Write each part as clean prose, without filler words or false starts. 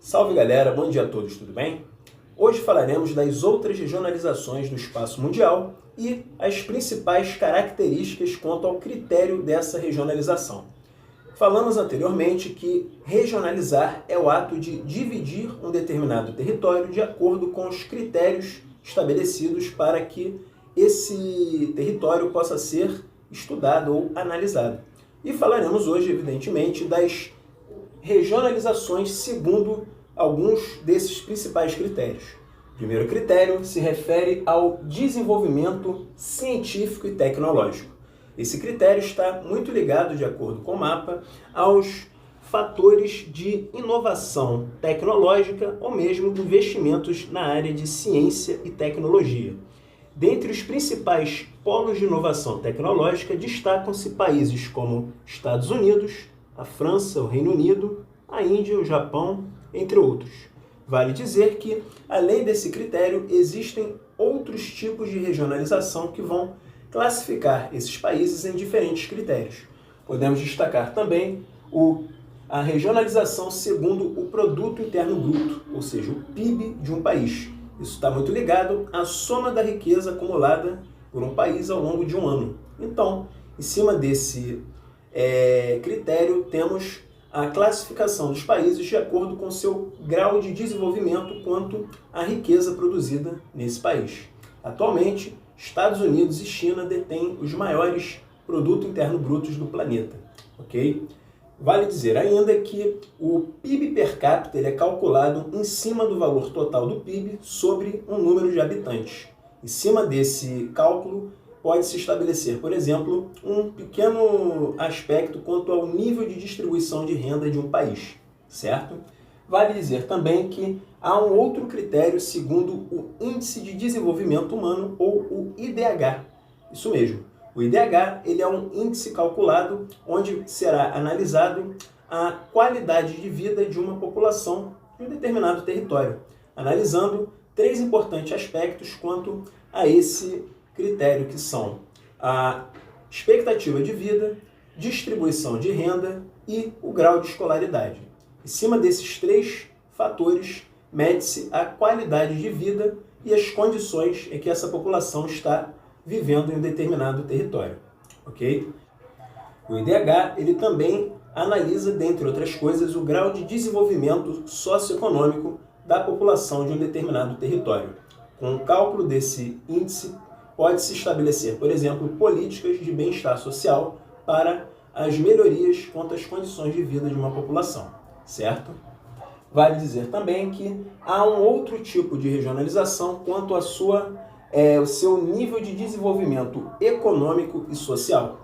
Salve galera, bom dia a todos, tudo bem? Hoje falaremos das outras regionalizações do espaço mundial e as principais características quanto ao critério dessa regionalização. Falamos anteriormente que regionalizar é o ato de dividir um determinado território de acordo com os critérios estabelecidos para que esse território possa ser estudado ou analisado. E falaremos hoje, evidentemente, das regionalizações segundo alguns desses principais critérios. O primeiro critério se refere ao desenvolvimento científico e tecnológico. Esse critério está muito ligado, de acordo com o mapa, aos fatores de inovação tecnológica ou mesmo investimentos na área de ciência e tecnologia. Dentre os principais polos de inovação tecnológica, destacam-se países como Estados Unidos, a França, o Reino Unido, a Índia, o Japão, entre outros. Vale dizer que, além desse critério, existem outros tipos de regionalização que vão classificar esses países em diferentes critérios. Podemos destacar também a regionalização segundo o Produto Interno Bruto, ou seja, o PIB de um país. Isso está muito ligado à soma da riqueza acumulada por um país ao longo de um ano. Então, em cima desse critério, temos a classificação dos países de acordo com seu grau de desenvolvimento quanto à riqueza produzida nesse país. Atualmente, Estados Unidos e China detêm os maiores produtos internos brutos do planeta. Ok? Vale dizer ainda que o PIB per capita ele é calculado em cima do valor total do PIB sobre um número de habitantes. Em cima desse cálculo, pode-se estabelecer, por exemplo, um pequeno aspecto quanto ao nível de distribuição de renda de um país, certo? Vale dizer também que há um outro critério segundo o Índice de Desenvolvimento Humano, ou o IDH. Isso mesmo. O IDH ele é um índice calculado onde será analisado a qualidade de vida de uma população de um determinado território, analisando três importantes aspectos quanto a esse critério, que são a expectativa de vida, distribuição de renda e o grau de escolaridade. Em cima desses três fatores, mede-se a qualidade de vida e as condições em que essa população está vivendo em um determinado território. Ok? O IDH ele também analisa, dentre outras coisas, o grau de desenvolvimento socioeconômico da população de um determinado território. Com o cálculo desse índice, pode-se estabelecer, por exemplo, políticas de bem-estar social para as melhorias quanto às condições de vida de uma população, certo? Vale dizer também que há um outro tipo de regionalização quanto ao seu nível de desenvolvimento econômico e social.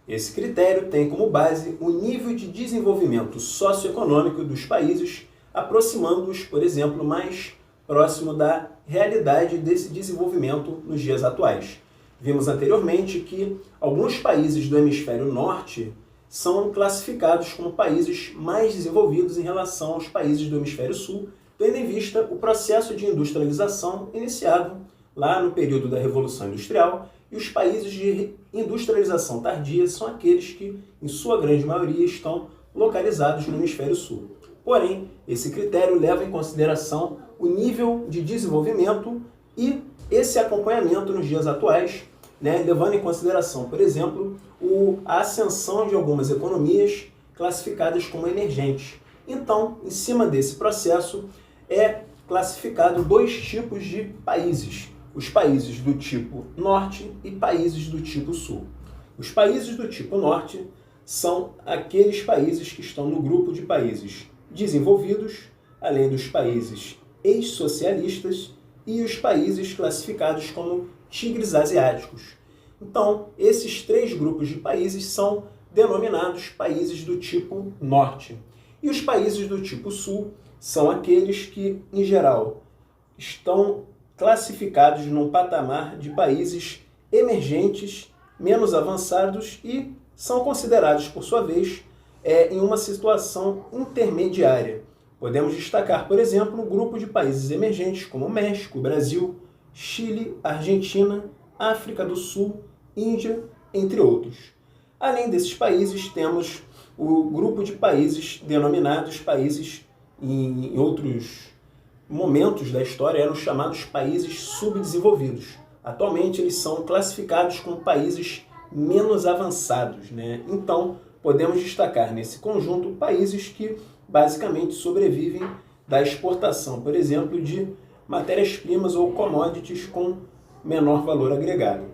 Esse critério tem como base o nível de desenvolvimento socioeconômico dos países, aproximando-os, por exemplo, mais próximo da realidade desse desenvolvimento nos dias atuais. Vimos anteriormente que alguns países do hemisfério norte são classificados como países mais desenvolvidos em relação aos países do hemisfério sul, tendo em vista o processo de industrialização iniciado lá no período da Revolução Industrial, e os países de industrialização tardia são aqueles que, em sua grande maioria, estão localizados no hemisfério sul. Porém, esse critério leva em consideração o nível de desenvolvimento e esse acompanhamento nos dias atuais, levando em consideração, por exemplo, a ascensão de algumas economias classificadas como emergentes. Então, em cima desse processo, é classificado dois tipos de países: os países do tipo norte e países do tipo sul. Os países do tipo norte são aqueles países que estão no grupo de países desenvolvidos, além dos países ex-socialistas e os países classificados como tigres asiáticos. Então, esses três grupos de países são denominados países do tipo norte. E os países do tipo sul são aqueles que, em geral, estão classificados num patamar de países emergentes, menos avançados e são considerados, por sua vez, em uma situação intermediária. Podemos destacar, por exemplo, um grupo de países emergentes como México, Brasil, Chile, Argentina, África do Sul, Índia, entre outros. Além desses países, temos o grupo de países denominados países em outros momentos da história, eram chamados países subdesenvolvidos. Atualmente, eles são classificados como países menos avançados, né? Então, podemos destacar nesse conjunto países que basicamente sobrevivem da exportação, por exemplo, de matérias-primas ou commodities com menor valor agregado.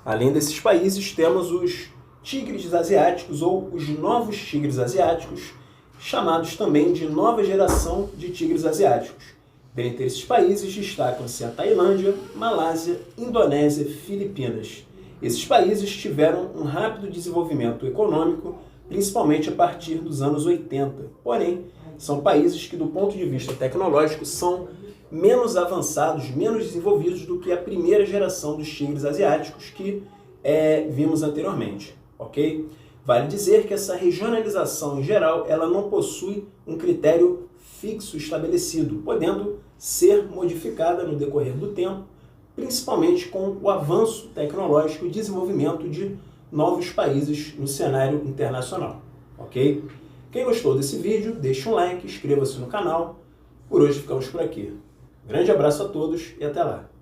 Além desses países, temos os tigres asiáticos ou os novos tigres asiáticos, chamados também de nova geração de tigres asiáticos. Dentre esses países destacam-se a Tailândia, Malásia, Indonésia e Filipinas. Esses países tiveram um rápido desenvolvimento econômico, principalmente a partir dos anos 80. Porém, são países que, do ponto de vista tecnológico, são menos avançados, menos desenvolvidos do que a primeira geração dos tigres asiáticos que vimos anteriormente, ok? Vale dizer que essa regionalização em geral, ela não possui um critério fixo estabelecido, podendo ser modificada no decorrer do tempo, principalmente com o avanço tecnológico e desenvolvimento de novos países no cenário internacional, ok? Quem gostou desse vídeo, deixe um like, inscreva-se no canal. Por hoje ficamos por aqui. Grande abraço a todos e até lá!